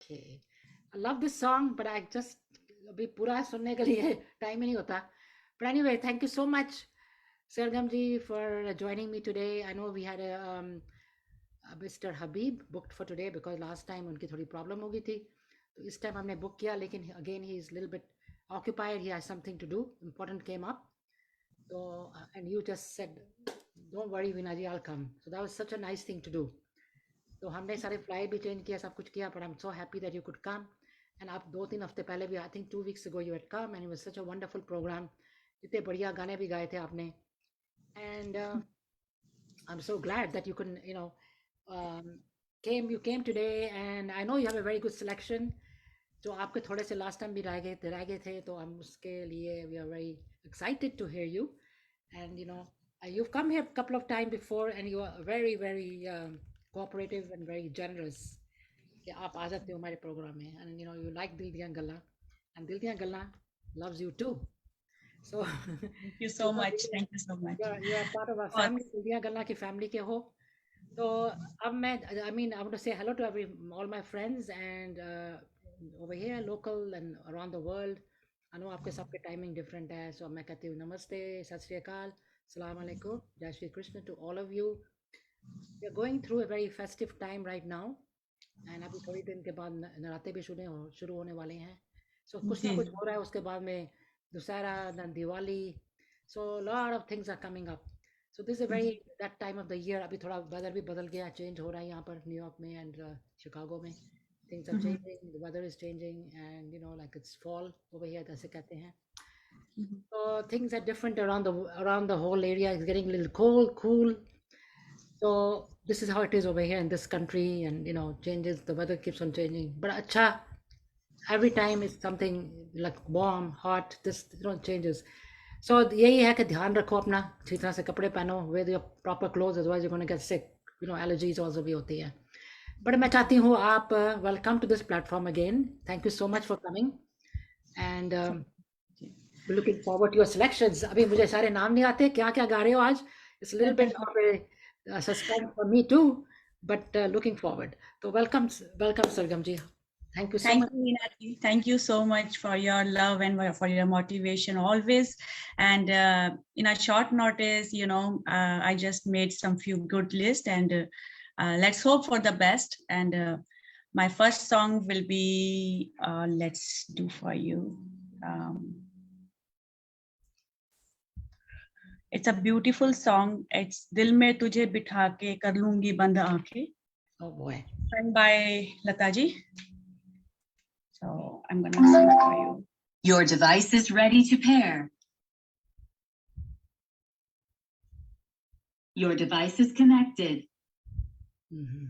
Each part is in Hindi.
Okay. I love this song, but I just अभी पूरा सुनने के लिए टाइम ही नहीं होता. But anyway, thank you so much, Sargam ji, for joining me today. I know we had a Mr. Habib booked for today because last time उनकी थोड़ी प्रॉब्लम हो गई थी. तो इस टाइम हमने बुक किया, लेकिन again he is a little bit occupied. He has something to do. Important came up. So and you just said, "Don't worry, Veena ji, I'll come." So that was such a nice thing to do. तो हमने सारे फ्लाइट भी चेंज किया, सब कुछ किया, but I am so happy that you could come. And आप 2-3 हफ्ते पहले भी, I think 2 weeks ago you had come and it was such a wonderful program. इतने बढ़िया गाने भी गाए थे आपने. And I am so glad that you can you came today, and I know you have a very good selection. जो आपके थोड़े से लास्ट टाइम भी रह गए थे, तो हम उसके लिए we are very excited to hear you. And you've come here a couple of times before, and you are very, very cooperative and very generous. कि आप आ जाते हो हमारे प्रोग्राम में, and you like दिल दिया गल्ला, and दिल दिया गल्ला loves you too. So Thank you so because much. Thank you so much. you are part of our और family, दिल दिया गल्ला की family के हो. तो अब मैं, I mean, I want to say hello to all my friends, and over here, local and around the world. I know आपके सबके टाइमिंग डिफरेंट है, so मैं कहती हूँ नमस्ते, सत श्री अकाल, सलाम अलैकुम, जय Shri Krishna to all of you. We are going through a very festive time right now, and अभी थोड़ी दिन के बाद नराते भी शुरू होने वाले हैं. So कुछ ना जी कुछ हो रहा है, उसके बाद में दुसहरा, then Diwali. So a lot of things are coming up. So this is a very that time of the year. अभी थोड़ा weather भी बदल गया, चेंज हो रहा है यहाँ पर न्यूयॉर्क में and शिकागो में. Things are changing, the weather is changing, and like it's fall over here, ऐसे कहते हैं. So things are different around the whole area. It's getting a little cold, cool. So this is how it is over here in this country, and changes. The weather keeps on changing. But acha, every time it's something like warm, hot. This changes. So यही है कि ध्यान रखो अपना, अच्छी तरह से कपड़े पहनो, wear your proper clothes, otherwise you're going to get sick. Allergies also भी होती है. But मैं चाहती हूँ आप welcome to this platform again. Thank you so much for coming, and looking forward to your selections. अभी मुझे सारे नाम नहीं आते, क्या क्या गा रहे हो आज. It's a little bit of a suspense for me too, but looking forward. So welcome Sargam ji. Thank you so Thank much. you, Meenakshi. Thank you so much for your love and for your motivation always. And in a short notice, I just made some few good lists, and let's hope for the best. And my first song will be, let's do for you. It's a beautiful song. It's Dil Mein Tujhe Bitha Ke Kar Lungi Band Aankhein. Oh boy. Sung by Lataji. So I'm gonna sing for you. Your device is ready to pair. Your device is connected. Mhm.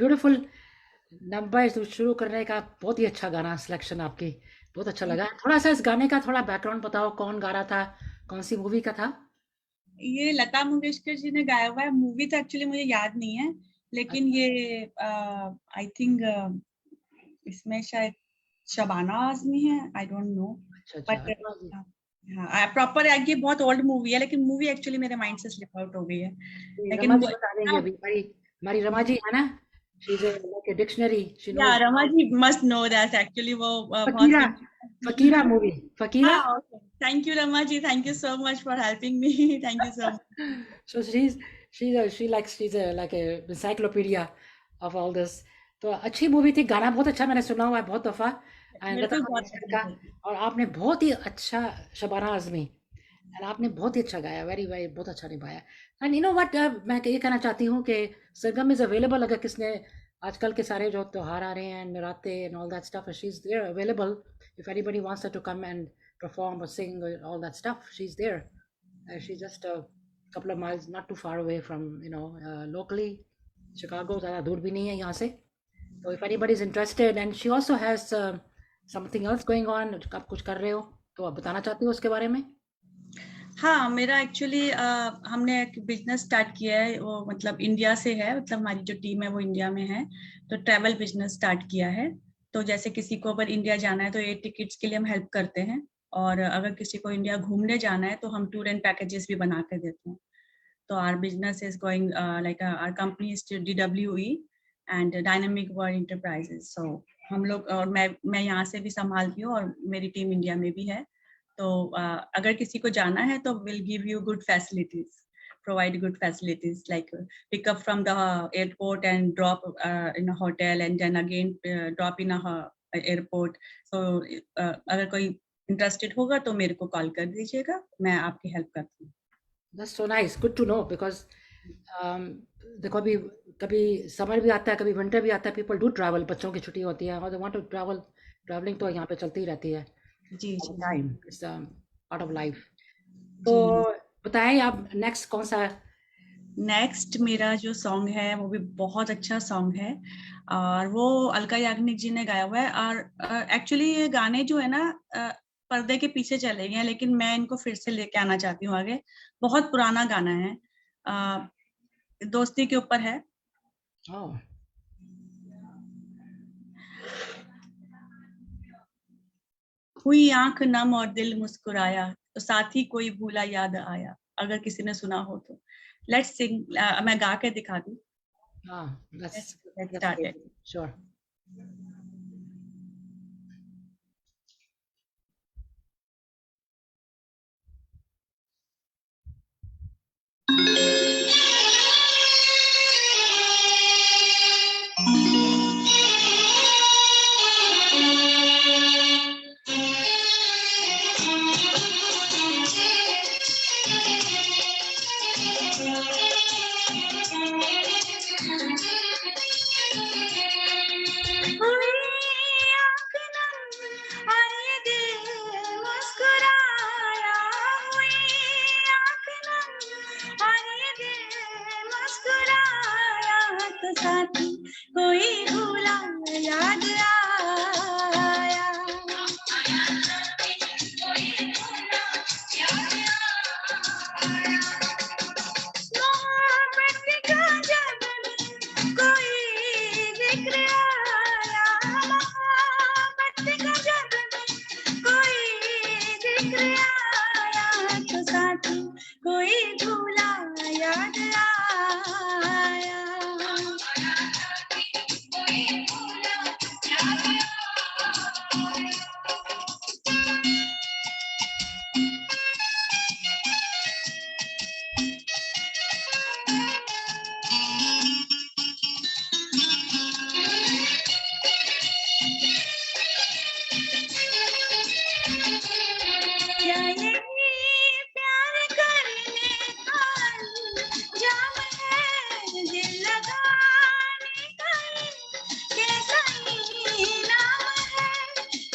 Beautiful number शुरू करने का। बहुत ही अच्छा गाना सिलेक्शन आपकी, बहुत अच्छा लगा। थोड़ा सा इस गाने का थोड़ा बैकग्राउंड बताओ, कौन गा रहा था, कौन सी मूवी का था? ये लता मंगेशकर जी ने गाया हुआ है। मूवी तो एक्चुअली मुझे याद नहीं है, लेकिन ये आई थिंक इसमें शायद शबाना आजमी है, आई डोंट नो। अच्छा अच्छा, बट अरुणा जी। हाँ, प्रॉपर ये बहुत ओल्ड मूवी है, लेकिन मूवी एक्चुअली मेरे माइंड से स्लिप आउट हो गई है। रमा लेकिन जी बता देंगे अभी। हमारी रमा जी है ना, she is like a dictionary, she yeah knows. Rama ji must know that actually वो बहुत फकीरा, फकीरा मूवी, फकीरा। हाँ, okay, thank you Rama ji, thank you so much for helping me, thank you so much. So she's a like a encyclopedia of all this. तो अच्छी मूवी थी, गाना बहुत अच्छा, मैंने सुना हुआ है बहुत दफा। एंड लता बिल्कुल बहुत मंगेशकर का, पसंद है। और आपने बहुत ही अच्छा, शबाना आजमी, एंड आपने बहुत ही अच्छा गाया, वेरी वेरी बहुत अच्छा निभाया। एंड यू नो व्हाट, मैं ये कहना चाहती हूँ कि सरगम इज अवेलेबल, अगर किसने आजकल के सारे जो त्योहार आ रहे हैं, Navratre and all that stuff, she is there available if anybody wants to come and perform or sing or all that stuff. She's there. She's just a couple of miles, not too far away from, locally. Chicago ज़्यादा दूर भी नहीं है यहाँ से. So if anybody is interested, and she also has something else going on, आप कुछ कर रहे हो तो आप बताना चाहती हो उसके बारे में? हाँ, मेरा एक्चुअली हमने एक बिजनेस स्टार्ट किया है, वो मतलब इंडिया से है, मतलब हमारी जो टीम है वो इंडिया में है, तो ट्रैवल बिजनेस स्टार्ट किया है। तो जैसे किसी को अगर इंडिया जाना है तो एयर टिकट्स के लिए हम हेल्प करते हैं, और अगर किसी को इंडिया घूमने जाना है तो हम टूर एंड पैकेजेस भी बना के देते हैं। तो our business is going like our company is DWE and dynamic world enterprises. So हम लोग, और मैं यहाँ से भी संभालती हूँ और मेरी टीम इंडिया में भी है। तो अगर किसी को जाना है तो will give you good facilities, provide good facilities like pick up from the airport and drop in a hotel and then again drop in a airport. So अगर कोई इंटरेस्टेड होगा तो मेरे को कॉल कर दीजिएगा, मैं आपकी हेल्प करती हूँ। That's so nice, good to know, because देखो अभी कभी समर भी आता है, कभी विंटर भी आता है, people do travel, बच्चों की छुट्टी होती है और they want to travel, traveling तो यहाँ पे चलती ही रहती है जी all ji the time, it's part of life. तो जी। बताएं आप नेक्स्ट कौन सा? नेक्स्ट मेरा जो सॉन्ग है वो भी बहुत अच्छा सॉन्ग है, और वो अलका याग्निक जी ने गाया हुआ है। और एक्चुअली ये गाने जो है ना पर्दे के पीछे चले गए हैं, लेकिन मैं इनको फिर से लेके आना चाहती हूँ आगे। बहुत पुराना गाना है, दोस्ती के ऊपर है। Oh, हुई आंख नम और दिल मुस्कुराया, तो साथ ही कोई भूला याद आया। अगर किसी ने सुना हो तो लेट्स सिंग, मैं गा के दिखा दूं। let's Let's let's start hear it. it. Sure. साथी कोई भूला याद आया। मोहब्बत का जब कोई जिक्र आया, मोहब्बत का जब कोई जिक्र आया, तो साथी कोई भूला याद आया। क्या यही प्यार करने का जाम है, दिल लगाने का कैसा ही नाम है,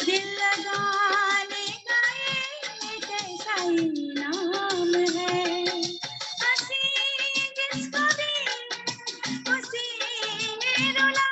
दिल लगाने का कैसा ही नाम है। हंसी जिसको दी उसी ने रुला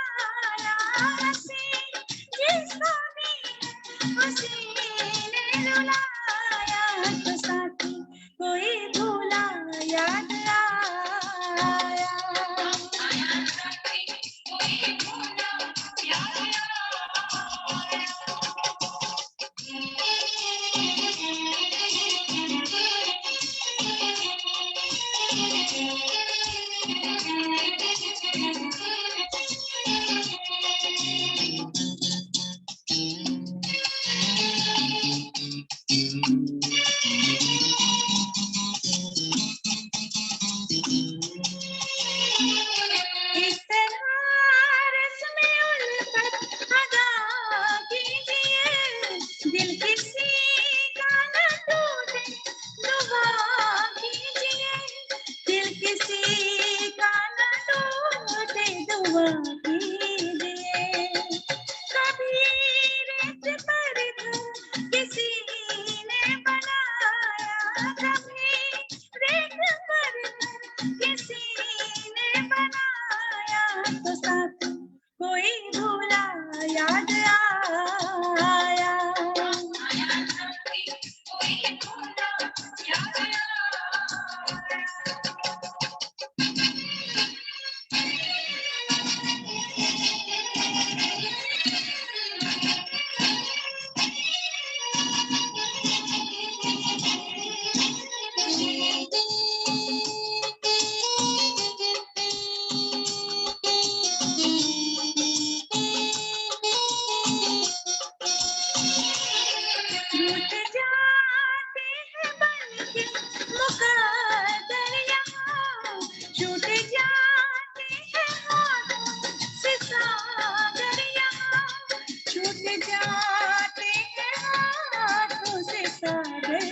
सागर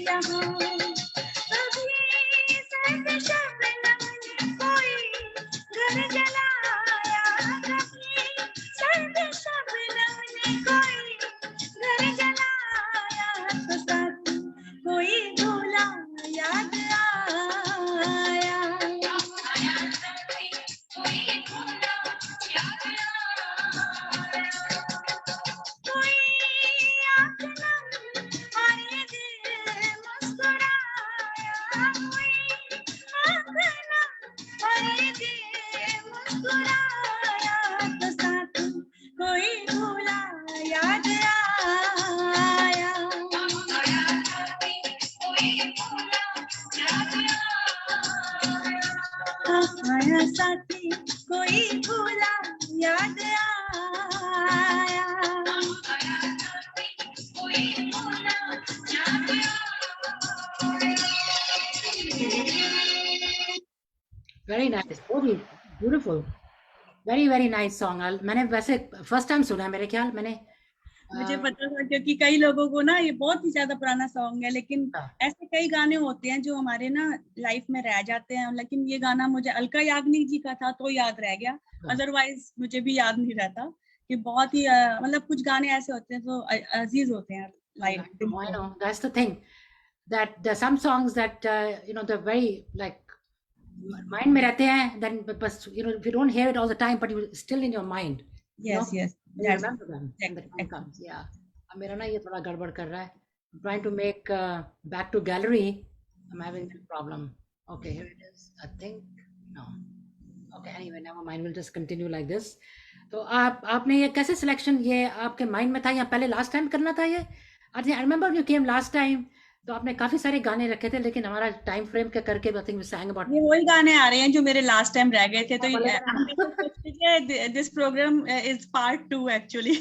यहाँ कभी सर्द शबनम ने कोई घर जलाया कभी सर्द शबनम ने कोई घर जलाया तो साथ कोई भूला याद आया कोई आँख नम और ये दिल मुस्कुराया कोई आँख नम और ये दिल मुस्कुराया तो साथ कोई भूला याद आया आया साथी कोई भूला याद आया Very nice. Very beautiful. Very nice song. मैंने वैसे फर्स्ट टाइम सुना है मेरे ख्याल मैंने मुझे पता था क्योंकि कई लोगों को ना ये बहुत ही ज्यादा पुराना सॉन्ग है लेकिन हाँ। ऐसे कई गाने होते हैं जो हमारे ना लाइफ में रह जाते हैं लेकिन ये गाना मुझे अलका याग्निक जी का था तो याद रह गया हाँ। अदरवाइज मुझे भी याद नहीं रहता कि बहुत ही मतलब कुछ गाने ऐसे होते हैं जो अजीज होते हैं life I know. That's the thing. That there are some songs that you know they're very like mind में रहते हैं. Then but you know if you don't hear it all the time, but you still in your mind. Yes yes You remember them when the time comes. Yeah. अब मेरा ना ये थोड़ा गड़बड़ कर रहा है. I'm trying to make back to gallery. I'm having a problem. Okay, here it is. I think no. Okay, anyway, never mind. We'll just continue like this. तो आपने ये कैसे सिलेक्शन ये आपके माइंड में था या पहले लास्ट टाइम करना था ये? I remember you came last time तो आपने काफी सारे गाने रखे थे लेकिन हमारा टाइम फ्रेम के करके I think we sang about ये वही गाने आ रहे हैं जो मेरे लास्ट टाइम रह गए थे तो this program is part 2 actually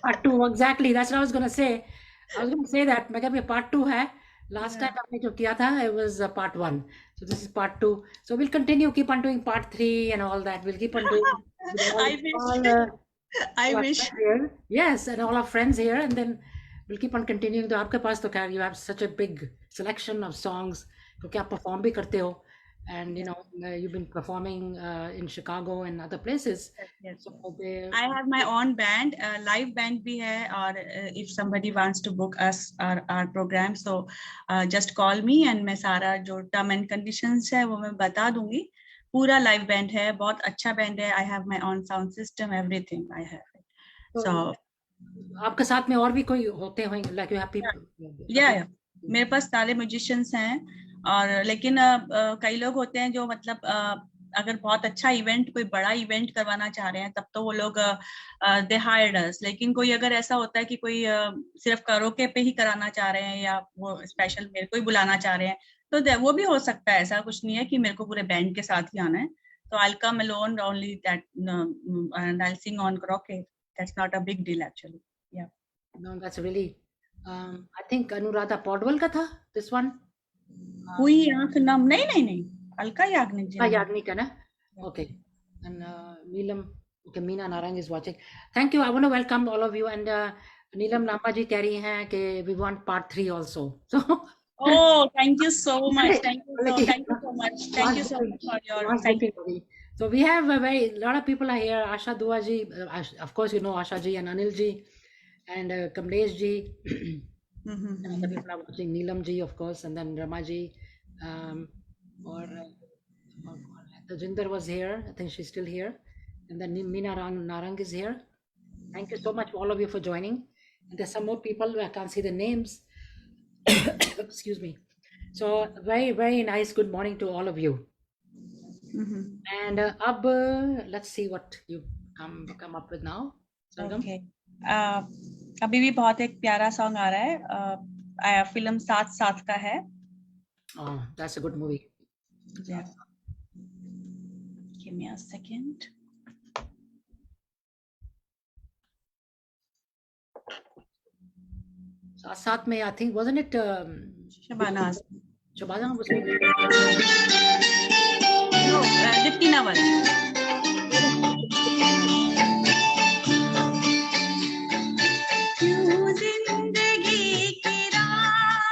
part 2 exactly that's what I was going to say that मैं कहा part 2 है last time आपने जो किया था it was part 1 so this is part 2 so we'll continue keep on doing part 3 and all that we'll keep on doing I wish here. Yes, and all our friends here and then we'll keep on continuing तो आपके पास तो क्या you have such a big selection of songs क्योंकि आप perform भी करते हो and you know you've been performing in Chicago and other places. Yes. So I have my own band, live band भी है और if somebody wants to book us our program so just call me and मैं सारा जो term and conditions है वो मैं बता दूंगी पूरा live band है बहुत अच्छा band है I have my own sound system everything I have so आपके साथ में और भी कोई होते होंगे like you have people yeah मेरे पास सारे म्यूजिशियंस हैं और लेकिन कई लोग होते हैं जो मतलब अगर बहुत अच्छा इवेंट कोई बड़ा इवेंट करवाना चाह रहे हैं तब तो वो लोग दे हायर्ड अस लेकिन कोई अगर ऐसा होता है कि कोई सिर्फ करोके पे ही कराना चाह रहे हैं या वो स्पेशल मेरे को ही बुलाना चाह रहे हैं तो वो भी हो सकता है ऐसा कुछ नहीं है कि मेरे को पूरे बैंड के साथ ही आना है तो I'll come alone only that and I'll sing on karaoke that's not a big deal actually yeah no that's really I think Anuradha Podwal का था this one हुई आंख नम नहीं अलका याग्निक जी याग्निक है ना okay and Neelam okay Meena Narang is watching thank you I want to welcome all of you and Neelam Lamba ji कह रही हैं कि we want part 3 also so oh thank you so much thank you so much for your thank you. So we have a lot of people are here Asha Dua ji of course you know Asha ji and Anil ji and Kamlesh ji and other people are watching Neelam ji of course and then Rama ji or Tajinder was here I think she's still here and then Meena Narang is here thank you so much all of you for joining and there's some more people I can't see the names excuse me so very nice good morning to all of you and ab let's see what you come up with now Sangam. Okay. अभी भी बहुत एक प्यारा सॉन्ग आ रहा है फिल्म साथ साथ का है oh that's a good movie yeah give me a second साथ में I think wasn't it Shabana was it no Deepti Naval क्यों जिंदगी की राह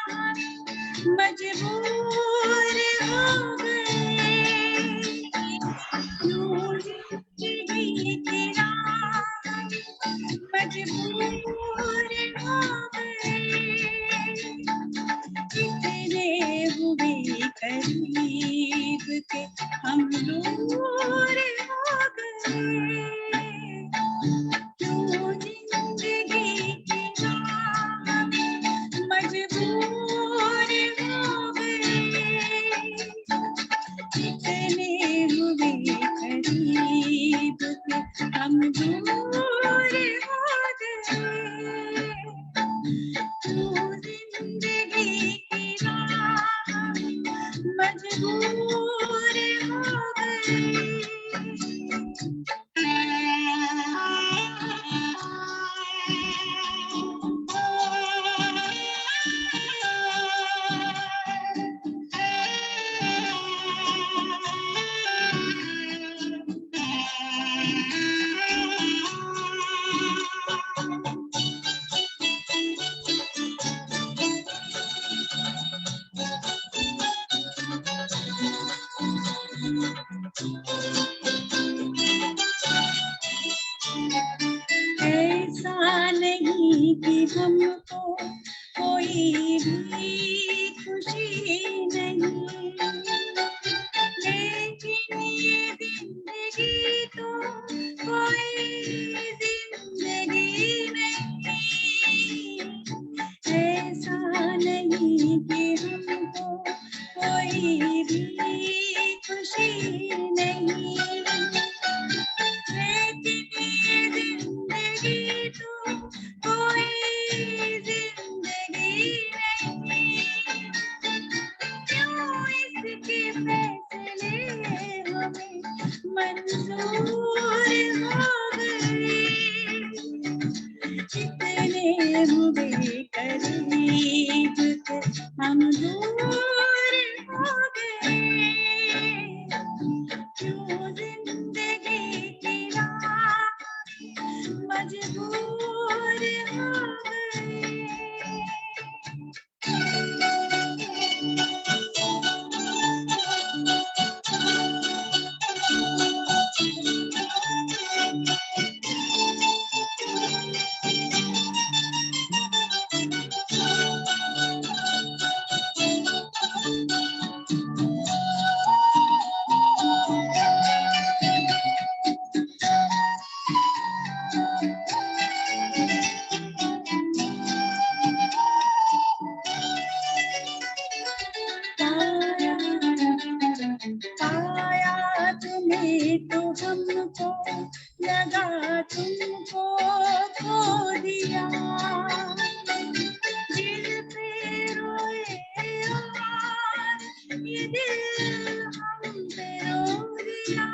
भी खुशी नहीं, लेकिन ये जिंदगी तो कोई जिंदगी नहीं, ऐसा नहीं कि हमको कोई भी खुशी नहीं, लेकिन ये जिंदगी तो कोई जिंदगी नहीं, क्यों इसके फैसले हमें मंजूर हो गए, इतने हुए करीब के हम दूर हो गए, क्यों जिंदगी की राह मजबूर हो गए। पाया तुम्हें तो हमको लगा तुमको खो दिया, दिल पे रोए और ये दिल हम पे रो दिया,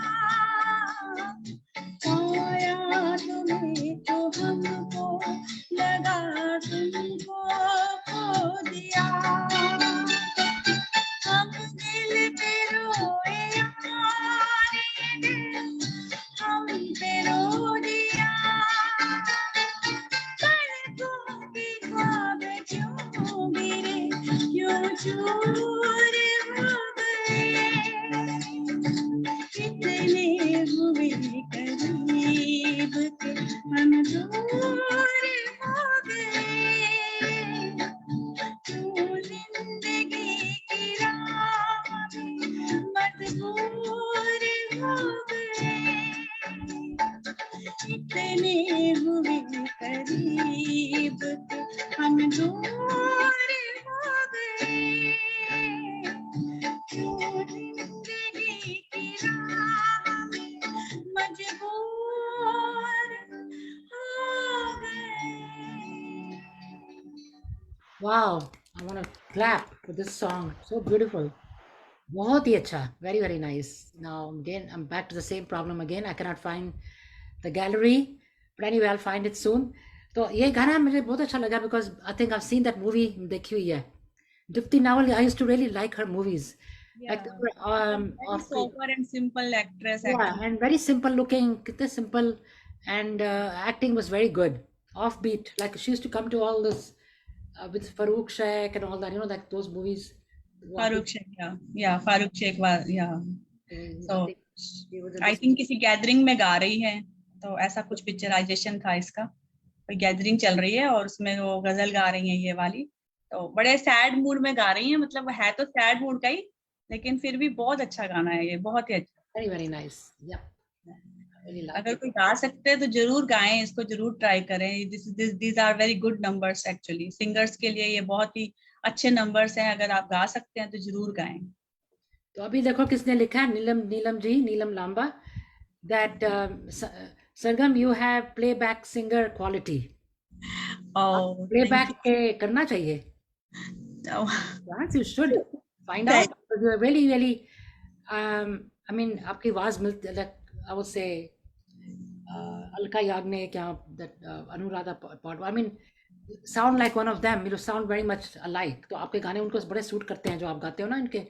पाया तुम्हें तो हमको लगा तुमको खो दिया, हम दिल पे रोए और ये दिल हम पे रो दिया, पलकों के ख्वाब क्यों गिरे, क्यों चूर हो गए, कितने हुए करीब के हम दूर हो गए, क्यों जिंदगी की राह में मजबूर हो गए, इतने हुए करीब के हम दूर हो गए, क्यों जिंदगी की राह में मजबूर हो गए। Wow, I want to clap for this song. So beautiful. बहुत ही अच्छा. Very, very nice. Now, again, I'm back to the same problem again. I cannot find the gallery. But anyway, I'll find it soon. तो ये गाना मुझे बहुत अच्छा लगा because I think I've seen that movie. देखी हुई है. Dipti Nawal, I used to really like her movies. Like, very of sober and simple actress. yeah, Actually. and very simple looking, कितने simple, and acting was very good. Offbeat, like she used to come to all this with Farouk Sheikh and all that, you know, like those movies. Farooq Sheikh, yeah, Farooq Sheikh was, yeah. So, she was in I this- think किसी गैदरिंग में गा रही है, तो ऐसा कुछ पिक्चराइजेशन था इसका, कोई गैदरिंग चल रही है और उसमें वो गजल गा रही है ये वाली, तो बड़े सैड मूड में गा रही है, मतलब है तो सैड मूड का ही, लेकिन फिर भी बहुत अच्छा गाना है ये, बहुत ही अच्छा। very, very nice. Yeah. I really like अगर it. कोई गा सकते हैं तो जरूर गाएं, इसको जरूर ट्राई करें। these are very good numbers actually, singers के लिए ये बहुत ही अच्छे नंबर्स हैं, अगर आप गा सकते हैं तो जरूर गाएं। तो अभी देखो किसने लिखा है, नीलम Lamba, that Sargam, you have playback singer quality. Oh, Playback करना चाहिए. Yes, you should find out. Because you are really, really, I mean, आपकी आवाज मिलती, like I would say, Alka Yagnik, that Anuradha Paudwa. I mean, sound like one of them. You sound very much alike. तो आपके गाने उनको बड़े सूट करते हैं जो आप गाते हो ना इनके.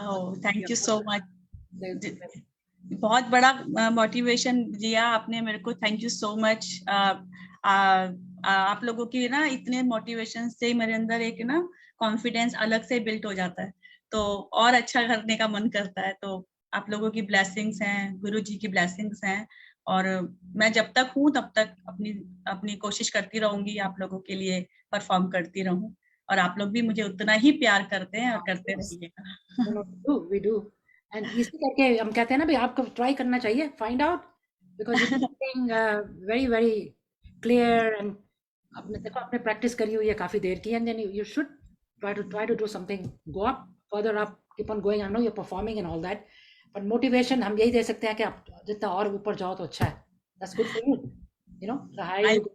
Oh, thank you so much. They- बहुत बड़ा मोटिवेशन दिया आपने मेरे को, थैंक यू सो मच। आप लोगों की ना इतने मोटिवेशन से मेरे अंदर एक ना कॉन्फिडेंस अलग से बिल्ट हो जाता है, तो और अच्छा करने का मन करता है। तो आप लोगों की ब्लेसिंग्स हैं, गुरु जी की ब्लेसिंग्स हैं, और मैं जब तक हूँ तब तक अपनी कोशिश करती रहूंगी, आप लोगों के लिए परफॉर्म करती रहूं। और आप लोग भी मुझे उतना ही प्यार करते हैं और करते रहिएगा। we do. And इसी करके हम कहते हैं ना भाई आपको ट्राई करना चाहिए, find out, because you're being very very clear and आपने देखो आपने प्रैक्टिस करी हुई है काफी देर की, and then you should try to do something, go up, further up, keep on going. I know you're performing and all that, but motivation हम यही दे सकते हैं कि आप जितना और ऊपर जाओ तो अच्छा है. That's good for you, you know, the higher you go.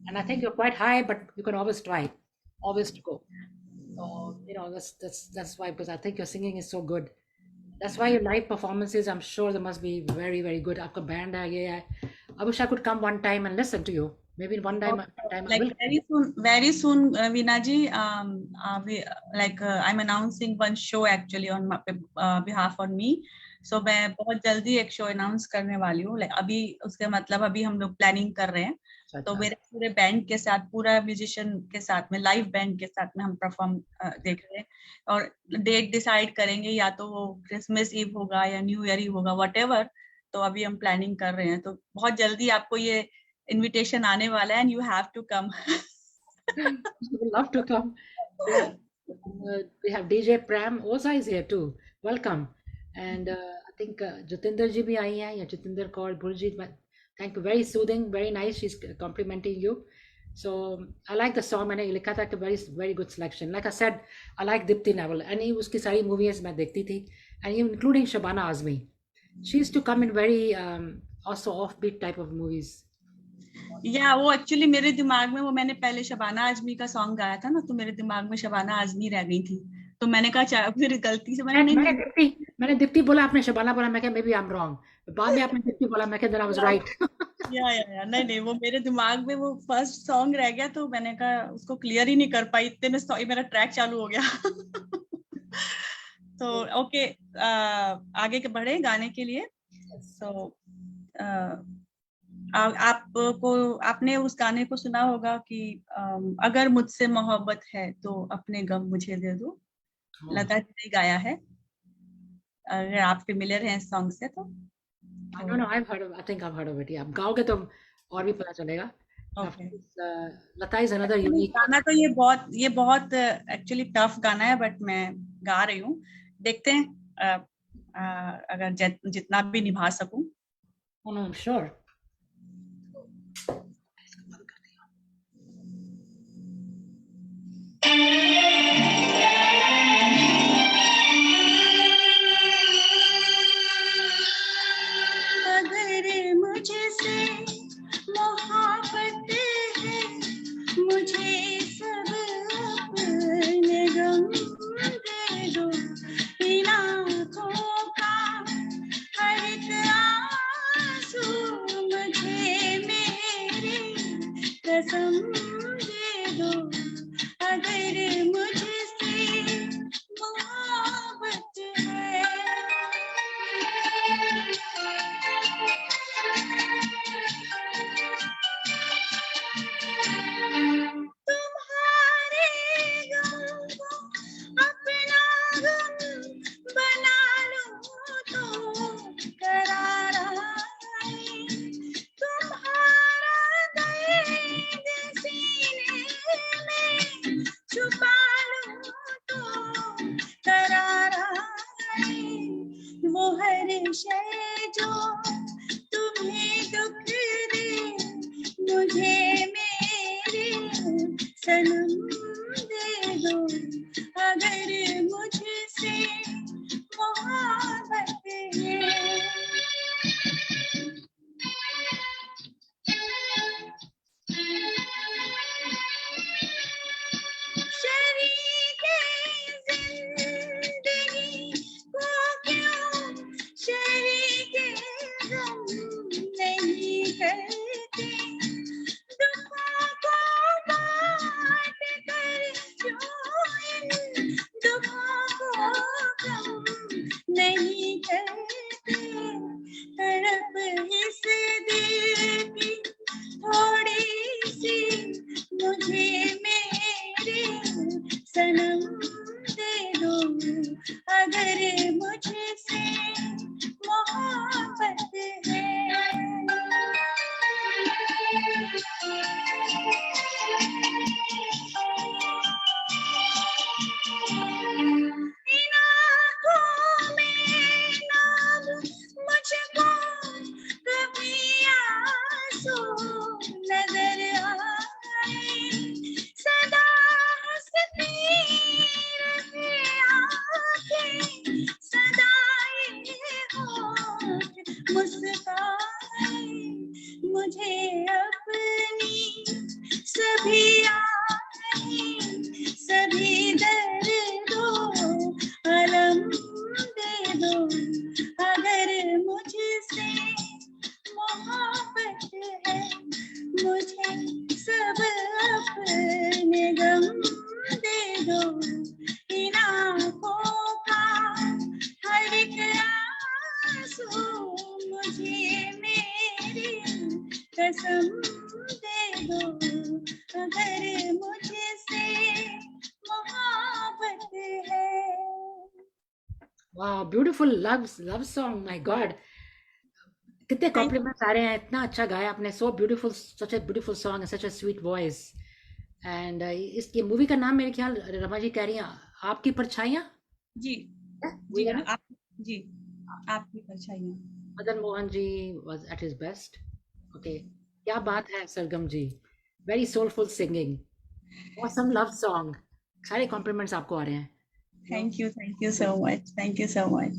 And I think you're quite high, but you can always try, always to go. So, you know, that's why, because I think your singing is so good. That's why your live performances, I'm sure they must be very very good. आपका band है ये है. I wish I could come one time and listen to you. Maybe one time I Like will. very soon, Veena ji, I'm announcing one show actually on behalf on me. So मैं बहुत जल्दी एक शो अनाउंस करने वाली हूँ. Like अभी उसके मतलब अभी हम लोग प्लानिंग कर रहे हैं. तो मेरे पूरे बैंड के साथ, पूरा म्यूजिशियन के साथ में, लाइव बैंड के साथ में हम परफॉर्म देख रहे हैं और डेट डिसाइड करेंगे, या तो वो क्रिसमस ईव होगा या न्यू ईयर ही होगा, व्हाटएवर. तो अभी हम प्लानिंग कर रहे हैं, तो बहुत जल्दी आपको ये invitation आने वाला है, and you have to come. I would love to come. Yeah. We have DJ Pram Oza is here too. Welcome. And I think Jatinder ji bhi aayi hai, ya Jatinder Kaur Burjit. Thank you. Very soothing, very nice. She's complimenting you. So I like the song. मैंने लिखा था कि very good selection. Like I said, I like Dipti Naval. And उसकी सारी movies मैं देखती थी, and including Shabana Azmi. She used to come in very also offbeat type of movies. या वो एक्चुअली मेरे दिमाग में, वो मैंने पहले शबाना आजमी का सॉन्ग गाया था ना, तो मेरे दिमाग में शबाना आजमी रह गई थी, तो मैंने कहा फिर गलती से मैंने दीप्ति बोला, आपने शबाना बोला, मैं कहा maybe I am wrong, बाद में आपने दीप्ति बोला, मैं कहा देन आई वाज राइट. या नहीं वो मेरे दिमाग में वो फर्स्ट सॉन्ग रह गया, तो मैंने कहा उसको क्लियर ही नहीं कर पाई, इतने में मेरा ट्रैक चालू हो गया. तो ओके, आगे के बढ़े गाने के लिए. सो आपने उस गाने को सुना होगा कि अगर मुझसे मोहब्बत है तो अपने गम मुझे दे दो. लता जी ने गाया है, अगर आप फेमिलियर हैं इस सॉन्ग से तो. I think I've heard of it. आप गाओगे तो और भी पता चलेगा. Okay. Lata is another unique गाना. तो ये बहुत एक्चुअली टफ गाना है, बट मैं गा रही हूँ. देखते हैं अगर जितना भी निभा सकूं. I'm sure. अगर मुझसे मोहब्बत है, मुझे सब अपने गम दे दो. इन आँखों का हर एक आंसू मुझे मेरी कसम दे दो. अगर दो इन आँखों का हर एक आंसू मुझे मेरी कसम दे दो अगर मुझसे मोहब्बत है. Wow, beautiful love song. My God, कितने कॉम्प्लीमेंट्स आ रहे हैं. इतना अच्छा गाया आपने. So beautiful, such a beautiful song and such a sweet voice. And इसकी मूवी का नाम मेरे ख्याल रमा जी कह रही हैं आपकी परछाइयाँ. जी वही जी है ना? आप जी आपकी परछाइयाँ. Madan Mohan ji was at his best. Okay, क्या बात है सरगम जी. Very soulful singing. Awesome love song. सारे कॉम्प्लीमेंट्स आपको आ रहे हैं. Thank you so much. Thank you so much.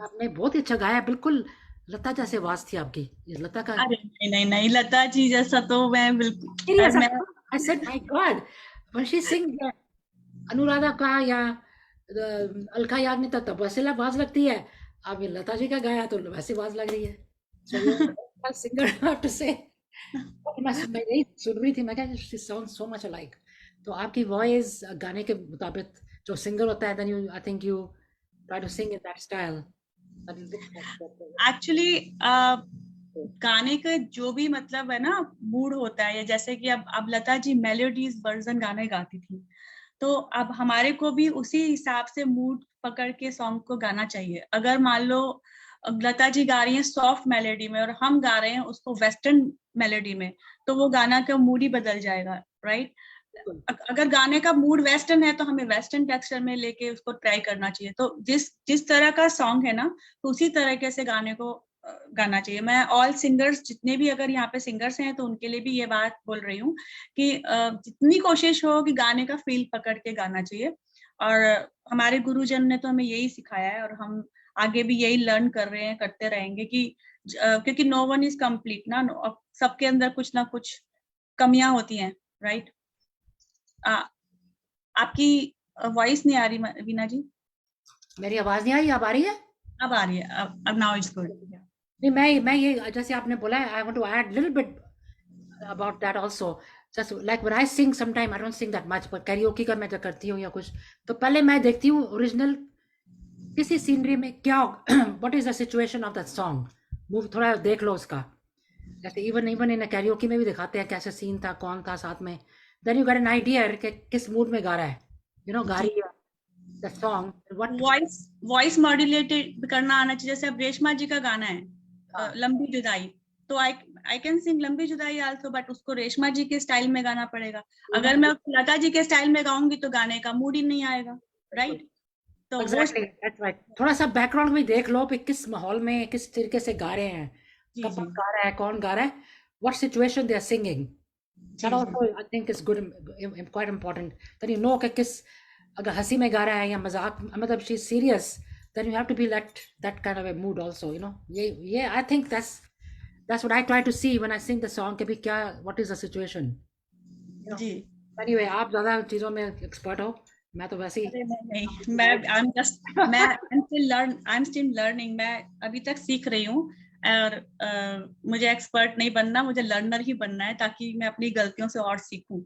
आपने बहुत ही अच्छा गाया. बिल्कुल लता जैसे आवाज थी आपकी. ये लता का. अरे नहीं लता जी जैसा तो मैं बिल्कुल Serious, मैं I said, my God, when she sings Anuradha का या अलका याग्निक तब वैसे आवाज लगती है. अब ये लता जी का गाया तो वैसी आवाज लग रही है. So you're a singer, I have to say. मैं यही सुन रही थी. मैं क्या she sounds so much alike. तो आपकी वॉइस गाने के मुताबिक जो सिंगर होता है then you I think you try to sing in that style. Actually गाने का जो भी मतलब है ना मूड होता है. या जैसे कि अब लता जी मेलोडीज वर्जन गाने गाती थी तो अब हमारे को भी उसी हिसाब से मूड पकड़ के सॉन्ग को गाना चाहिए. अगर मान लो लता जी गा रही हैं सॉफ्ट मेलोडी में और हम गा रहे हैं उसको वेस्टर्न मेलोडी में तो वो गाना का मूड ही बदल जाएगा. राइट. अगर गाने का मूड वेस्टर्न है तो हमें वेस्टर्न टेक्सचर में लेके उसको ट्राई करना चाहिए. तो जिस तरह का सॉन्ग है ना तो उसी तरीके से गाने को गाना चाहिए. मैं ऑल सिंगर्स जितने भी अगर यहाँ पे सिंगर्स हैं तो उनके लिए भी ये बात बोल रही हूँ कि जितनी कोशिश हो कि गाने का फील पकड़ के गाना चाहिए. और हमारे गुरुजन ने तो हमें यही सिखाया है और हम आगे भी यही लर्न कर रहे हैं करते रहेंगे कि क्योंकि नो वन इज कंप्लीट ना. सबके अंदर कुछ ना कुछ कमियां होती हैं. राइट. आपकी वॉइस नहीं आ रही वीना जी. मेरी आवाज नहीं आई. अब आ रही है. अब आ रही है. अब नाउ इट्स गुड. नहीं मैं ये जैसे आपने बोला है I want to add little bit about that also. Just like when I sing sometime I don't sing that much but karaoke का मैं जब करती हूँ या कुछ तो पहले मैं देखती हूँ ओरिजिनल किसी सीनरी में क्या what is the situation of that song. Move थोड़ा देख लो उसका. जैसे इवन इन कैरियोकी में भी दिखाते हैं कैसे सीन था कौन था साथ में. Then you get an idea कि किस मूड में गा रहा है. You know गा रही है the song. वॉइस मॉड्यूलेटेड करना आना चाहिए. जैसे अब रेशमा जी का गाना है लंबी जुदाई तो आई कैन सिंग लंबी जुदाई आल्सो बट उसको रेशमा जी के स्टाइल में गाना पड़ेगा. अगर मैं लता जी के स्टाइल में गाऊंगी तो गाने का मूड ही नहीं आएगा. राइट. तो exactly, that's right. थोड़ा सा बैकग्राउंड में देख लो कि किस माहौल में किस तरीके से गा रहे हैं. कब गा रहा है कौन गा रहा है. what situation they are singing. That also I think is good, quite important. Then you know कि किस अगर हंसी में गा रहा है या मजाक मतलब she's serious then you have to be that kind of a mood also. You know ये I think that's what I try to see when I sing the song कि भी क्या what is the situation. Ji. Anyway आप ज़्यादा चीज़ों में एक्सपर्ट हो. मैं तो वैसे ही I'm still learning. मैं अभी तक सीख रही हूँ और मुझे एक्सपर्ट नहीं बनना मुझे लर्नर ही बनना है ताकि मैं अपनी गलतियों से और सीखूं.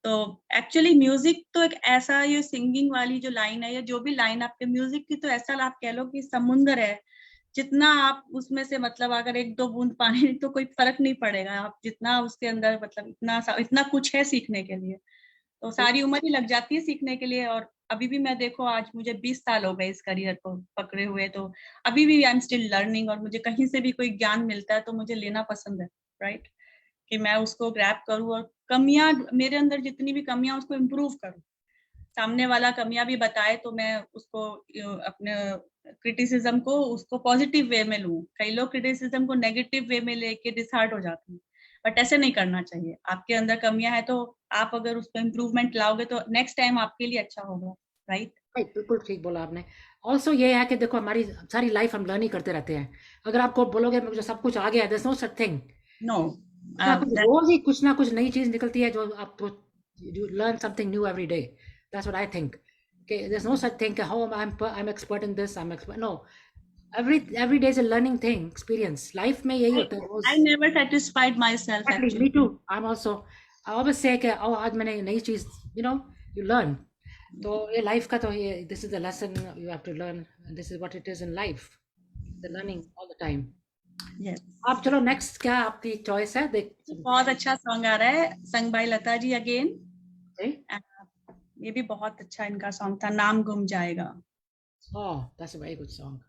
तो एक्चुअली म्यूजिक तो एक ऐसा ये सिंगिंग वाली जो लाइन है या जो भी लाइन आपके म्यूजिक की तो ऐसा आप कह लो कि समुंदर है. जितना आप उसमें से मतलब अगर एक दो बूंद पानी तो कोई फर्क नहीं पड़ेगा. आप जितना उसके अंदर मतलब इतना कुछ है सीखने के लिए तो सारी उम्र ही लग जाती है सीखने के लिए. और अभी भी मैं देखो आज मुझे 20 साल हो गए इस करियर को पकड़े हुए तो अभी भी आई एम स्टिल लर्निंग. और मुझे कहीं से भी कोई ज्ञान मिलता है तो मुझे लेना पसंद है. राइट. कि मैं उसको ग्रैब करूँ और कमियां मेरे अंदर जितनी भी कमियां उसको इम्प्रूव करूँ. सामने वाला कमियां भी बताए तो मैं उसको अपने क्रिटिसिज्म को उसको पॉजिटिव वे में लूँ. कई लोग क्रिटिसिज्म को नेगेटिव वे में लेके डिसहार्ट हो जाते हैं बट ऐसे नहीं करना चाहिए. आपके अंदर कमियां है तो आप अगर उस पर इम्प्रूवमेंट लाओगे तो नेक्स्ट टाइम आपके लिए अच्छा होगा. राइट. बिल्कुल ठीक बोला आपने. ऑल्सो ये है कि देखो हमारी सारी लाइफ हम लर्न ही करते रहते हैं. अगर आपको बोलोगे मुझे सब कुछ आ गया there's no such thing. No. रोज ही कुछ ना कुछ नई चीज निकलती है जो आप you learn something new every day. That's what I think. Okay, there's no such thing how I'm expert in this. I'm expert. No. Every day is a learning thing, experience. Life में यही होता है. I never satisfied myself. Actually, me too. I always say कि आज मैंने नई चीज you know you learn. तो ये लाइफ का तो ये this is the lesson you have to learn, this is what it is in life, the learning all the time. Yes. आप चलो नेक्स्ट, क्या आपकी चॉइस है देख बहुत अच्छा सॉन्ग आ रहा है, संग बाय लता जी अगेन। ये भी बहुत अच्छा इनका सॉन्ग था, नाम गुम जाएगा। Oh, that's a very good song.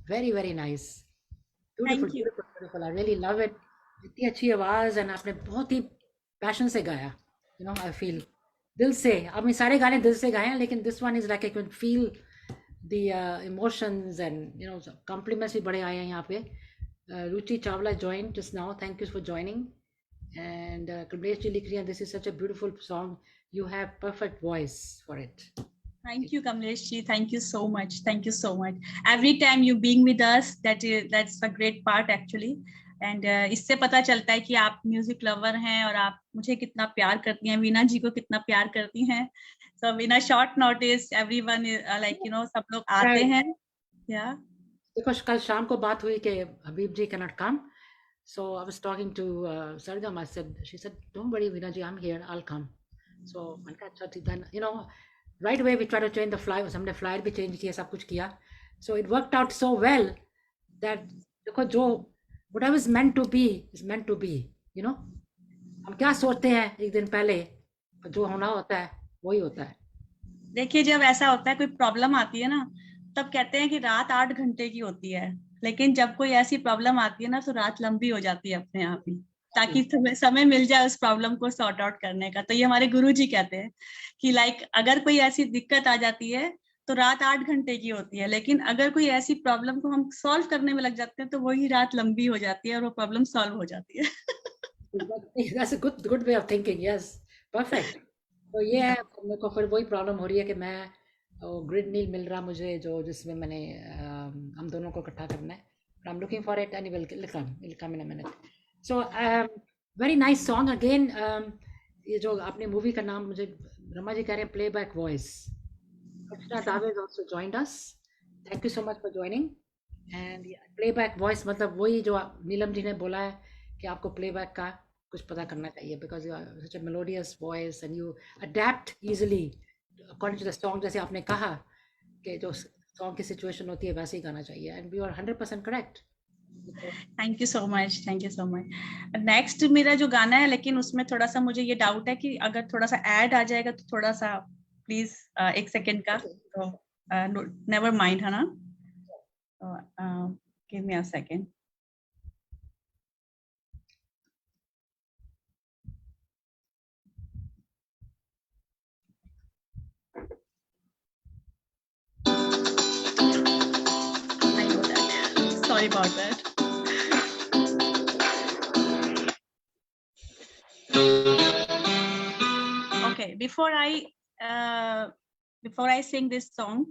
very very nice. Beautiful, Thank you. beautiful, beautiful. I really love it. इतनी अच्छी आवाज and आपने बहुत ही पैशन से गाया. You know, I feel दिल से. आपने सारे गाने दिल से गाए हैं, लेकिन this one is like I can feel the emotions and you know compliments भी बड़े आए हैं यहाँ पे. Ruchi Chawla joined just now. Thank you for joining. And Kamlesh ji लिख रही हैं, this is such a beautiful song. You have perfect voice for it. Thank you, Kamlesh ji. Thank you so much. Thank you so much. Every time you being with us, that's a great part actually. And इससे पता चलता है कि आप म्यूजिक लवर हैं और आप मुझे कितना प्यार करती हैं, वीना जी को कितना प्यार करती हैं. So in a short notice, everyone is like you know सब लोग आते हैं. Yeah. देखो कल शाम को बात हुई कि हबीब जी cannot come. So I was talking to Sargam. I said, she said, don't worry, Veena ji, I'm here. I'll come. So मैंने कहा अच्छा ठीक है. You know, right away we tried to change the flyer. हमने flyer भी change किया, सब कुछ किया. So it worked out so well that देखो जो whatever is meant to be is meant to be. You know, हम क्या सोचते हैं एक दिन पहले, जो होना होता है वही होता है. देखिए जब ऐसा होता है, कोई प्रॉब्लम आती है ना, तब कहते हैं कि रात 8 घंटे की होती है, लेकिन जब कोई ऐसी प्रॉब्लम आती है ना तो रात लंबी हो जाती है अपने आप ही, ताकि समय मिल जाए उस प्रॉब्लम को सॉर्ट आउट करने का. तो ये हमारे गुरु जी कहते हैं कि लाइक अगर कोई ऐसी दिक्कत आ जाती है तो रात 8 घंटे की होती है, लेकिन अगर कोई ऐसी प्रॉब्लम को हम सॉल्व करने में लग जाते हैं तो वही रात लंबी हो जाती है और वो प्रॉब्लम सॉल्व हो जाती है. That's a good way of thinking. Yes, perfect. तो ये है, मेरे को फिर वही प्रॉब्लम हो रही है कि मैं ग्रिड नहीं मिल रहा मुझे जो जिसमें मैंने हम दोनों को इकट्ठा करना है. I'm looking for it and it will come in a minute. So very nice song again. ये जो आपने मूवी का नाम मुझे रमा जी कह रहे हैं, Playback Voice. Archana Dave also joined us. Thank you so much for joining. And Playback Voice मतलब वही जो नीलम जी ने बोला है कि आपको प्लेबैक का कुछ पता करना चाहिए, because you are such a melodious voice and you adapt easily according to the song. जैसे आपने कहा कि जो song की situation होती है वैसे ही गाना चाहिए, and you are 100% correct. Thank you so much, thank you so much. Next मेरा जो गाना है, लेकिन उसमें थोड़ा सा मुझे ये डाउट है कि अगर थोड़ा सा ऐड आ जाएगा तो थोड़ा सा प्लीज 1 सेकेंड का, तो नेवर माइंड है ना. Give me a second. I know that. Sorry about that. Okay, before I sing this song,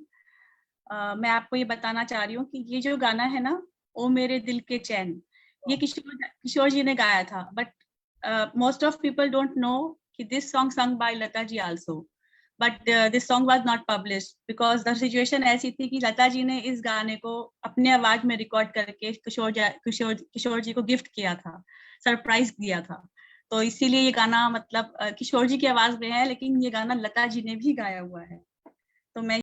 मैं आपको ये बताना चाह रही हूँ कि ये जो गाना है ना, ओ मेरे दिल के चैन, ये किशोर जी ने गाया था. But most of people don't know कि this song sung by Lata ji also. But this song was not published because the situation ऐसी थी कि लता जी ने इस गाने को अपने आवाज में रिकॉर्ड करके किशोर जी को गिफ्ट किया था, सरप्राइज दिया था. तो इसीलिए ये गाना मतलब किशोर जी की आवाज में है, लेकिन ये गाना लता जी ने भी गाया हुआ है. तो मैं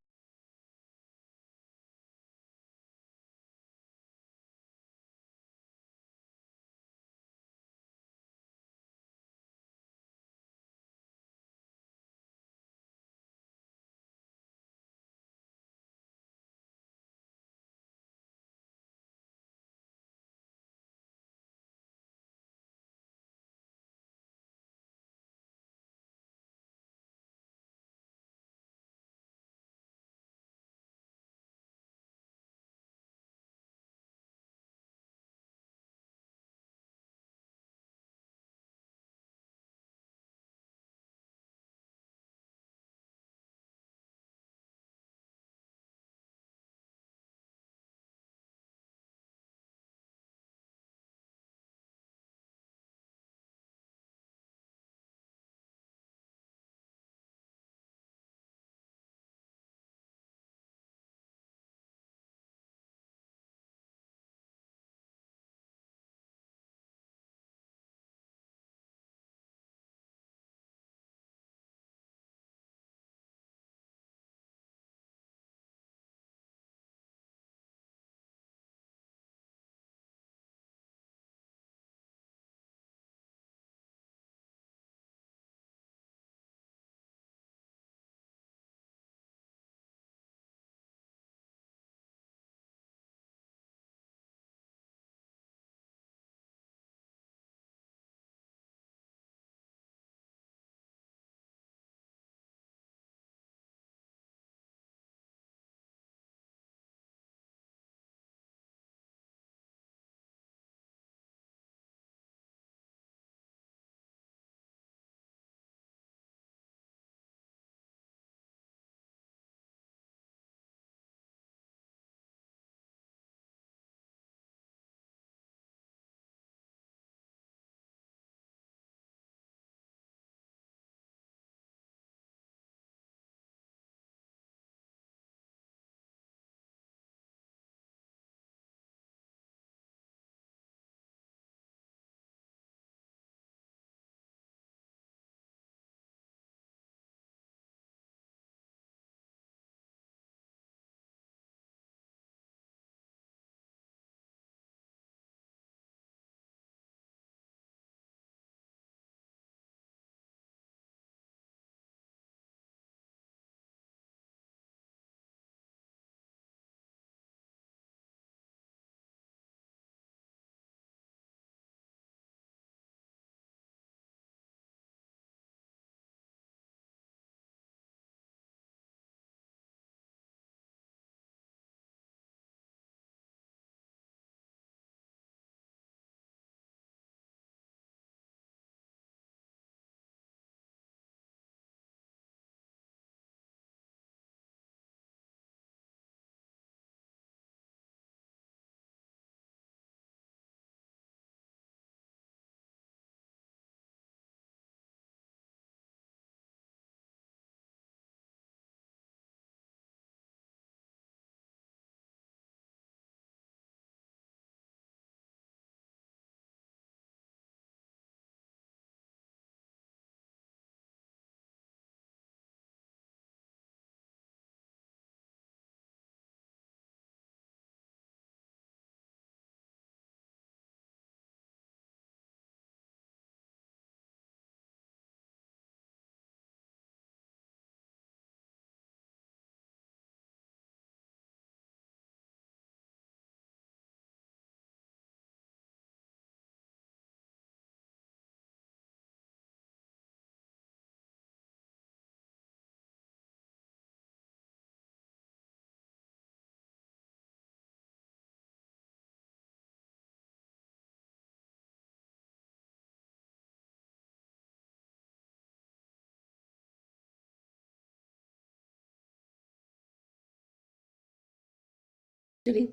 एक्चुअली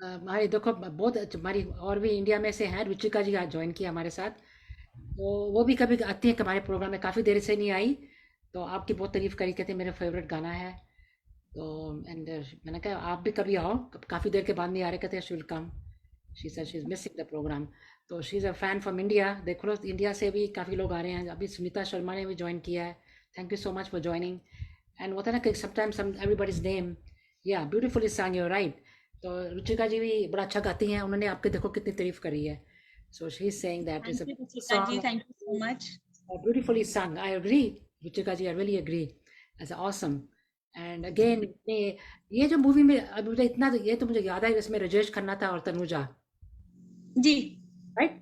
हमारे देखो बहुत हमारी और भी इंडिया में से हैं, रुचिका जी आज ज्वाइन किया हमारे साथ। तो वो भी कभी आती है हमारे प्रोग्राम में, काफ़ी देर से नहीं आई। तो आपकी बहुत तारीफ करी, कहते मेरा फेवरेट गाना है। तो एंड मैंने कहा आप भी कभी आओ, काफ़ी देर के बाद नहीं आ रहे, कहते she will come. She said she is missing the programme. तो she is a fan from India. देखो लो, इंडिया से भी काफ़ी लोग आ रहे हैं, अभी सुनीता शर्मा ने भी ज्वाइन किया है। Thank you so much for joining. And होता है ना कि समटाइम्स सम एवरीबॉडीज नेम, या ब्यूटीफुली सॉन्ग, यू राइट। तो रुचिका जी भी बड़ा अच्छा गाती हैं, उन्होंने आपके देखो कितनी तारीफ करी है। So she is saying that is Thank a you, Ruchika ji. Song Thank you so much. Beautifully sung. I agree, Ruchika ji, I really agree. That's awesome. And again, ये जो मूवी में अब मुझे इतना ये तो मुझे याद है, इसमें राजेश खन्ना था और तनुजा, जी, राइट।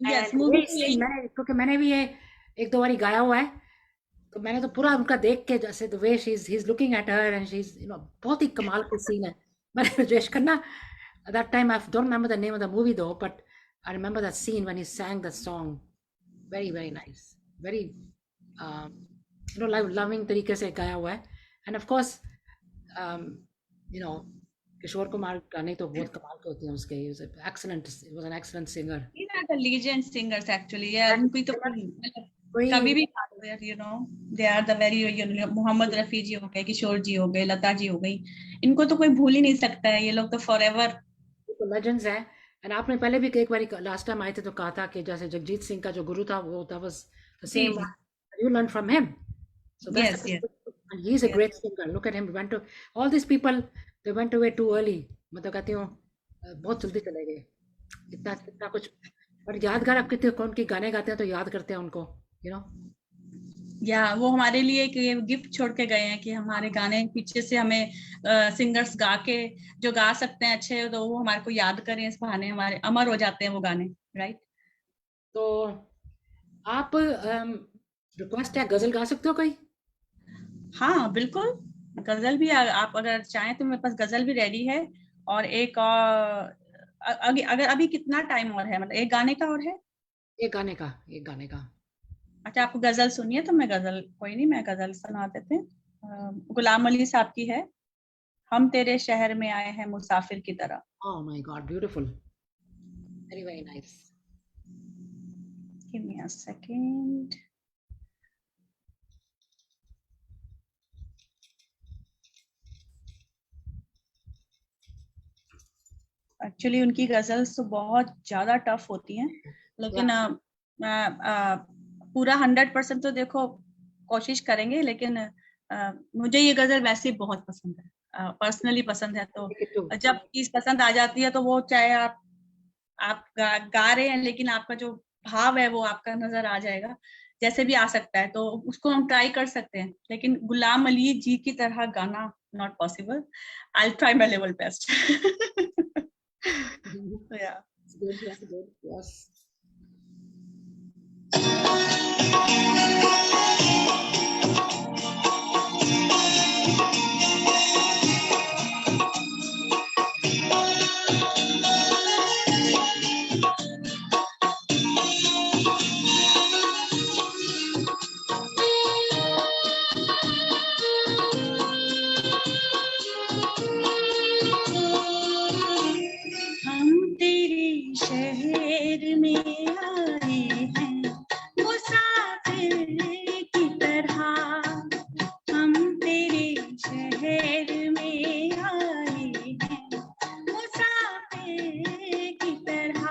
yes, एंड movie वही तो सीन यही। मैंने, क्योंकि मैंने भी ये एक दो बारी गाया हुआ है, तो मैंने तो पूरा उनका देख के, जैसे the way she is looking at her and she is बहुत ही कमाल की सीन है। मैंने Rajesh Khanna, that time I don't remember the name of the movie though, but I remember that scene when he sang that song. Very very nice, very loving तरीके से गाया हुआ है। And of course you know Kishore Kumar गाने तो बहुत कमाल के होते हैं उसके। Excellent, was an excellent singer. These are the legend singers actually. Yeah, उनकी तो मतलब कोई कभी भी you know, they are the very, you know, Mohammad Rafi ji हो गए, किशोर जी हो गए, लता जी हो गई, इनको तो कोई भूल ही नहीं सकता है, ये लोग तो forever। तो लेजेंड्स हैं। एंड आपने पहले भी एक बार लास्ट टाइम आए थे तो कहा था कि जैसे जगजीत सिंह का जो गुरु था वो दैट वाज द जी सेम, जी, you learn from him. So that's yes yes and he is a yes। great singer. Look at him. Went to all these people. They went away too early. मतलब कहती हूँ बहुत जल्दी चले गए। इतना इतना कुछ, पर यादगार आप कितने कौन के गाने गाते हैं तो याद करते हैं उनको, यू नो। या वो हमारे लिए एक गिफ्ट छोड़ के गए हैं कि हमारे गाने पीछे से हमें सिंगर्स गा के जो गा सकते हैं अच्छे, तो वो हमारे को याद करें, इस बहाने हमारे अमर हो जाते हैं वो गाने, राइट। तो आप रिक्वेस्ट है, गजल गा सकते हो कोई? हाँ बिल्कुल, गजल भी आप अगर चाहें तो मेरे पास गजल भी रेडी है। और एक अगर अभी कितना टाइम और है, मतलब एक गाने का और है। एक गाने का, एक गाने का। अच्छा, आपको गजल सुनिए तो मैं गजल, कोई नहीं, मैं गजल सुना देते हैं। गुलाम अली साहब की है, हम तेरे शहर में आए हैं मुसाफिर की तरह। Oh my God, beautiful. Very very nice. Give me a second. Actually उनकी गजल्स तो बहुत ज्यादा टफ होती हैं, लेकिन पूरा 100% तो देखो कोशिश करेंगे, लेकिन मुझे ये गजल वैसे ही बहुत पसंद है, पर्सनली पसंद है। तो Take it too. जब चीज पसंद आ जाती है तो वो चाहे आप गा रहे हैं, लेकिन आपका जो भाव है वो आपका नजर आ जाएगा, जैसे भी आ सकता है, तो उसको हम ट्राई कर सकते हैं। लेकिन गुलाम अली जी की तरह गाना not possible. I try my level best. Yeah. That's good, that's good. Yes. हम तेरे शहर में आए हैं मुसाफिर की तरह, हम तेरे शहर में आए हैं मुसाफिर की तरह।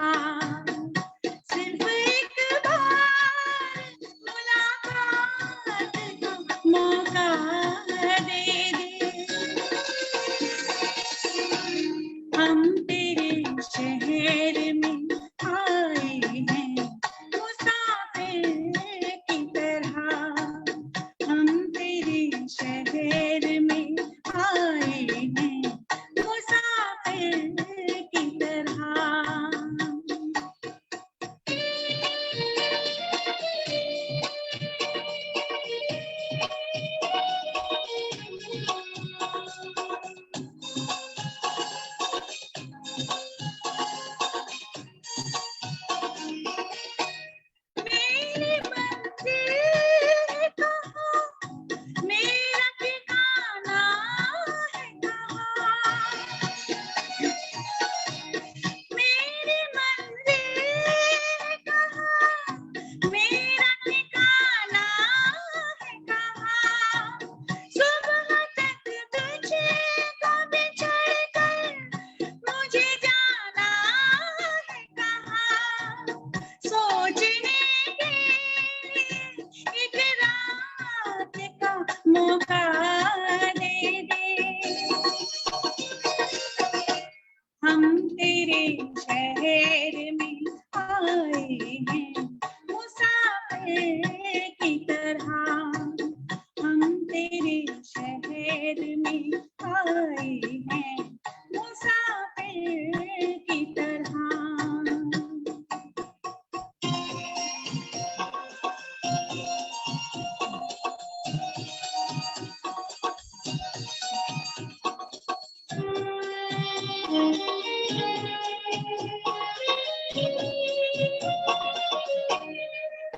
सिर्फ एक बार मुलाकात का मौका दे दे, हम तेरे शहर में आए हैं मुसाफिर की तरह, हम तेरे शहर में आए हैं मुसाफिर की तरह। शहर में आए हैं मुसाफिर की तरह, हम तेरे शहर में आए हैं मुसाफिर की तरह।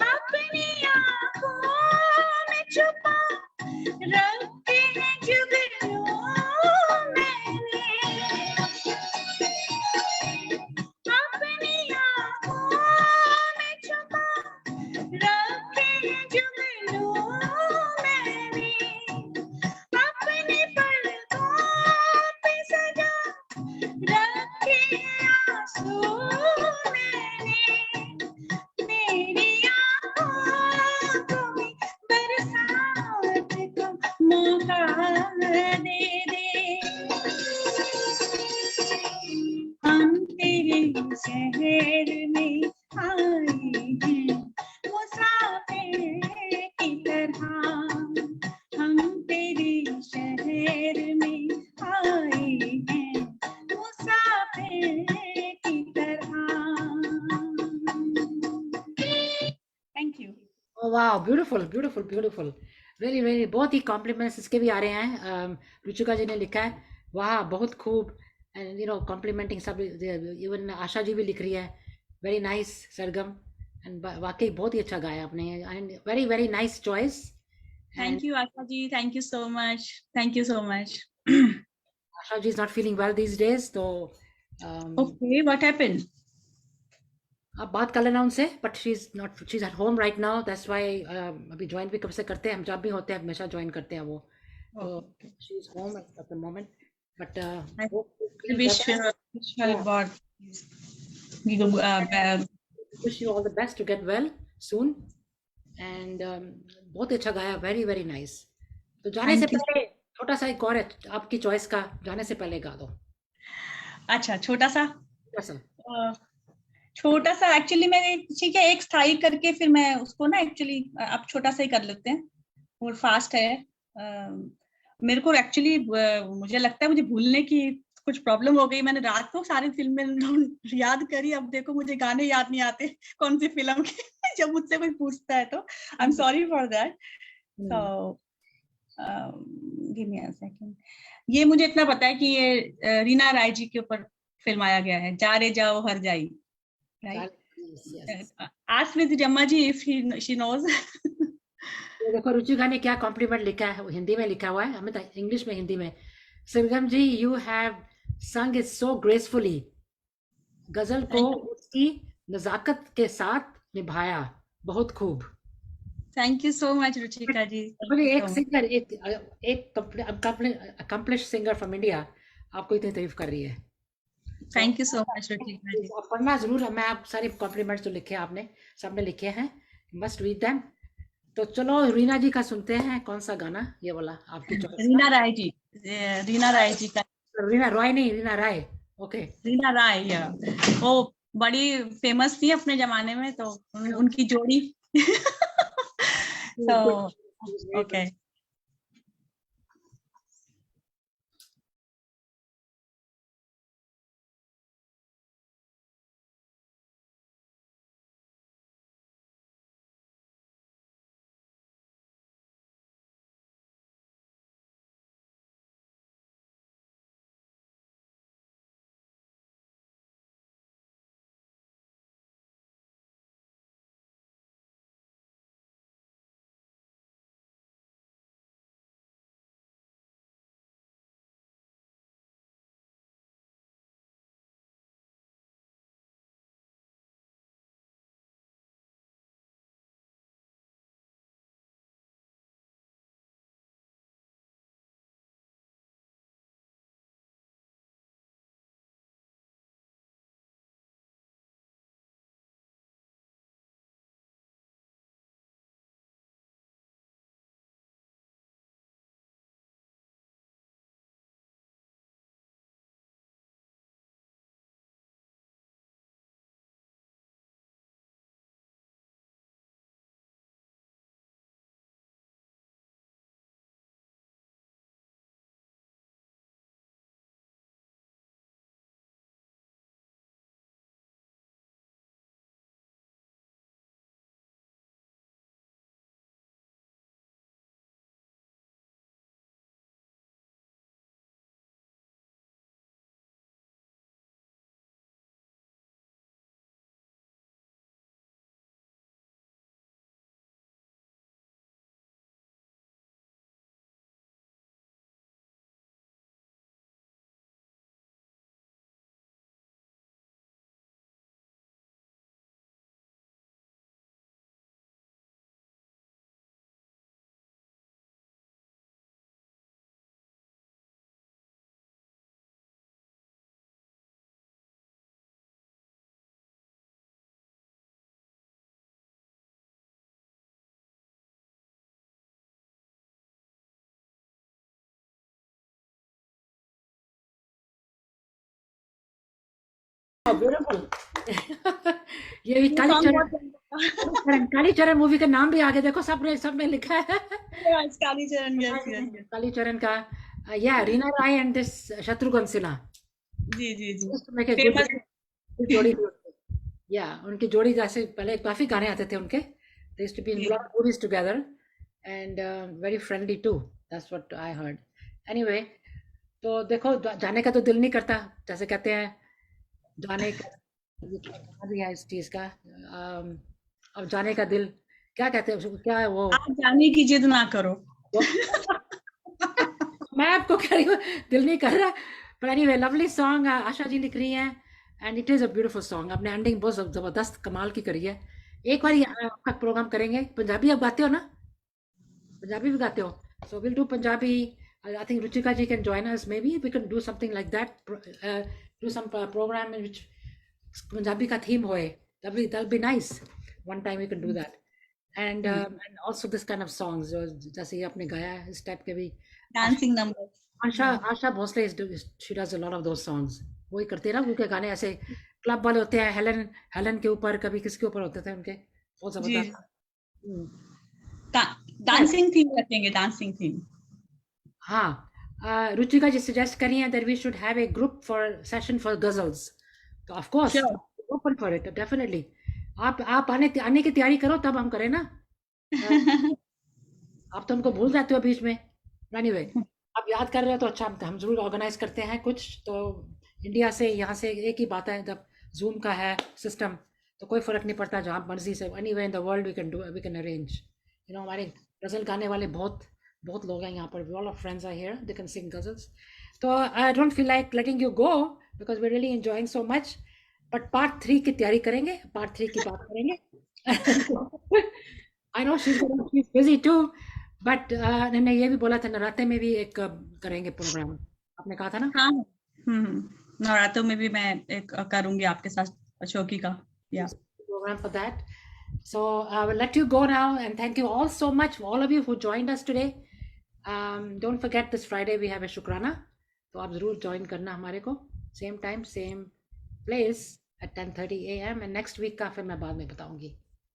अपनी आँखों में छुपा रखे हैं जुगनू मैंने, अपनी आँखों में छुपा रखे हैं जुगनू मैंने, अपने पलकों पे सजा रखे हैं आंसू मैंने, मेरी आँखों में बरसात का मौका दे दे, हम तेरे शहर में आए हैं मुसाफिर की तरह, हम तेरे शहर में आए हैं मुसाफिर की तरह। Thank you. Oh wow, beautiful, beautiful, beautiful. Really, really, बहुत ही कॉम्प्लीमेंट्स इसके भी आ रहे हैं। रुचिका जी ने लिखा है, वाह बहुत खूब, एंड यू नो कॉम्प्लीमेंटिंग सब, इवन आशा जी भी लिख रही है, वेरी नाइस सरगम, एंड वाकई बहुत ही अच्छा गाया आपने, and very very nice choice. Thank you, Asha ji. Thank you so much. Thank you so much. Asha ji is not feeling well these days, तो Okay, what happened? आप बात कर लेना उनसे, but she is not, she is at home right now, that's why अभी ज्वाइन भी कब से करते हैं हम, जब भी होते हैं हमेशा ज्वाइन करते हैं वो, तो Okay. She is home at the moment, but I wish her God. wish you all the best to get well soon, and बहुत अच्छा गाया, वेरी वेरी नाइस। तो जाने से Thank you. पहले छोटा सा एक और है आपकी चॉइस का, जाने से पहले गा दो अच्छा, छोटा सा छोटा सा। छोटा सा एक्चुअली मैंने, ठीक है, एक स्थाई करके फिर मैं उसको ना एक्चुअली अब छोटा सा ही कर लेते हैं, और फास्ट है। मेरे को एक्चुअली मुझे लगता है मुझे भूलने की कुछ प्रॉब्लम हो गई, मैंने रात को सारी फिल्में याद करी, अब देखो मुझे गाने याद नहीं आते कौन सी फिल्म के जब मुझसे कोई पूछता है तो I am sorry for that. So give me a second. ये मुझे इतना पता है कि ये रीना राय जी के ऊपर फिल्माया गया है, जा रे जाओ हर जाई, राइट? आस्क विद जम्मा जी इफ शी नोज। ये देखो रुचिका ने क्या कॉम्प्लीमेंट लिखा है, वो हिंदी में लिखा हुआ है, हमें तो इंग्लिश में, हिंदी में। Sargam ji, you have sung it so gracefully, ghazal को उसकी नजाकत के साथ निभाया, बहुत खूब। Thank you so much Ruchika ji. मुझे एक सिंगर, एक अकम्प्लिश सिंगर फ्रॉम इंडिया आपको इतनी तारीफ कर रही है। Thank you so much Ruchika ji. आप पढ़ना जरूर है, मैं आप सारे कॉम्प्लीमेंट्स जो लिखे हैं आपने, सबने लिखे हैं, मस्ट रीड देम। तो चलो रीना जी का सुनते हैं, कौन सा गाना ये वाला आपकी चॉइस? रीना राय जी, रीना राय जी का। रीना रॉय नहीं, रीना राय। ओके, रीना राय, वो बड़ी फेमस थी अपने जमाने में, तो उनकी जोड़ी। तो ओके। Oh, beautiful. ये भी ये song बहुत कालीचरण मूवी का नाम भी आगे देखो, सबने लिखा है yes, Kalicharan, yes, yes, yes. Kalicharan का. Yeah, Reena Rai and this Shatrughan Sinha ji ji ji used to make a good famous. जोड़ी थी उनकी. Yeah, उनकी जोड़ी जैसे पहले काफी गाने आते थे उनके. They used to be in a lot of movies together and very friendly too. That's what I heard. Anyway, तो देखो जाने का तो दिल नहीं करता, जैसे कहते हैं जाने का गाना भी है इस चीज का. अब जाने का दिल क्या कहते हैं उसको, क्या है वो. आप जाने की जिद ना करो. मैं आपको कह रही हूँ दिल नहीं कर रहा. But anyway, lovely song Asha ji लिख रही हैं and it is a beautiful song. आपने एंडिंग बहुत जबरदस्त कमाल की करी है. एक बार आपका प्रोग्राम करेंगे. पंजाबी आप गाते हो ना? पंजाबी भी गाते हो? So we'll do Punjabi. I think Ruchika ji can join us. Maybe we can do something like that. Do some program in which Punjabi ka theme hoye. That'll be nice. One time we can do that. And also this kind of songs. जैसे ये आपने गाया है इस टाइप के भी. Dancing numbers. Asha Bhosle she does a lot of those songs. वही करते हैं ना उनके गाने. ऐसे क्लब वाले होते हैं. हेलन के ऊपर कभी किसके ऊपर होते थे उनके. बहुत जबरदस्त. Dancing theme रखेंगे, dancing theme. हाँ, रुचिका जी सजेस्ट करी है that we should have a group for session for ghazals. तो of course, Sure. open for it definitely. आप आने की तैयारी करो तब हम करें ना. आप तो हमको भूल जाते हो बीच में. Anyway, आप याद कर रहे हो तो अच्छा, हम जरूर ऑर्गेनाइज करते हैं कुछ. तो इंडिया से यहाँ से एक ही बात है, जब जूम का है सिस्टम तो कोई फर्क नहीं पड़ता, जहाँ मर्जी से anywhere in the world we can arrange. You know, हमारे गजल गाने वाले बहुत लोग हैं यहाँ पर. All our friends are here. They can sing ghazals. So I don't feel like letting you go because we're really enjoying so much. But part 3 की तैयारी करेंगे. Part 3 की बात करेंगे. I know she's busy too. But मैंने ये भी बोला था नवरात्रे में भी एक करेंगे प्रोग्राम. आपने कहा था ना? हाँ. नवरात्रों में भी मैं एक करूंगी आपके साथ शोकी का. Yeah. Program for that. So I will let you go now and thank you all so much, all of you who joined us today. Don't forget this Friday we have a Shukrana. तो आप जरूर join करना हमारे को. Same time, same place at 10:30 a.m. and next week का फिर मैं बाद में बताऊंगी.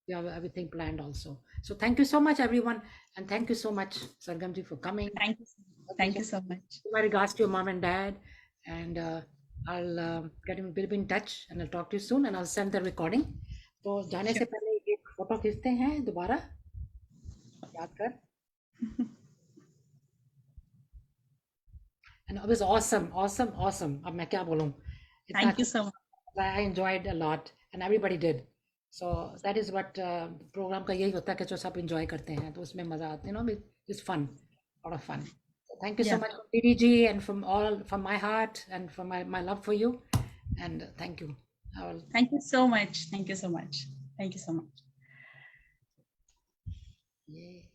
We have everything planned also. So thank you so much everyone and thank you so much Sargam ji for coming. Thank you so much. My regards to your mom and dad and I'll be in touch and I'll talk to you soon and I'll send the recording. तो जाने से पहले एक फोटो खींचते हैं दोबारा याद कर. And it was awesome. अब मैं क्या बोलूं. Thank you so much. I enjoyed a lot and everybody did. So that is what program का यही होता है कि जो सब enjoy करते हैं तो उसमें मजा आता है. You know, it's fun, a lot of fun. So thank you so much Didi ji and from my heart and from my love for you and thank you. Thank you so much. Thank you so much. Thank you so much. Yeah.